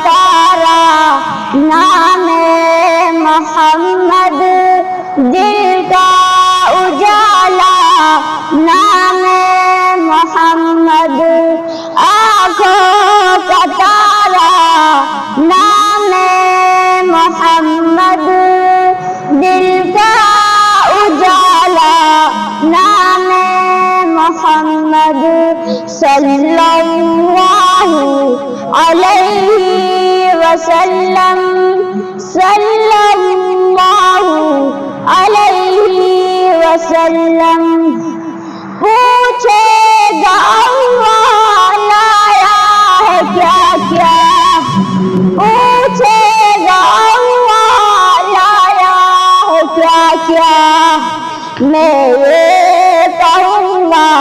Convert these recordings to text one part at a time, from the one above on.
तारा नाम मोहम्मद, दिल का उजाला नाम मोहम्मद, आँखों का तारा नाम मोहम्मद, दिल का उजाला नाम मोहम्मद, सल्लल्लाहु अलैहि वसल्लम, सल्लल्लाहु अलैहि वसल्लम। पूछेगा अल्लाह लाया है क्या क्या, पूछेगा अल्लाह लाया है क्या क्या, मैं ये कहूँगा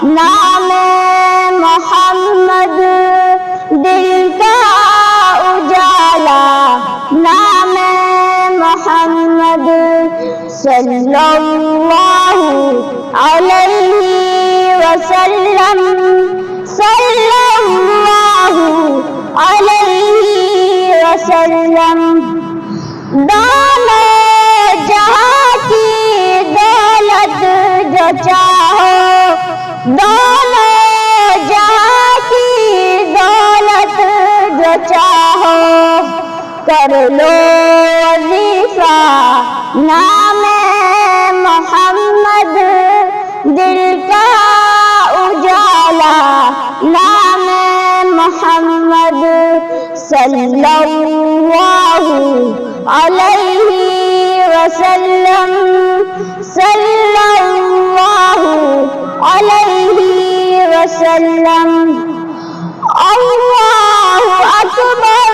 नाम मोहम्मद, दिल का उजाला नाम मोहम्मद, सल्लल्लाहु अलैहि वसल्लम, सल्लल्लाहु अलैहि वसल्लम। दोनों जहां की दौलत जो चाहो, दोनों जहां की दौलत जो चाहो, कर लो वजीफा नाम मोहम्मद, दिल का उजाला नाम मोहम्मद, सल्लल्लाहु अलैहि वसल्लम, सल्लल्लाहु अलैहि वसल्लम। अल्लाहु अकबर।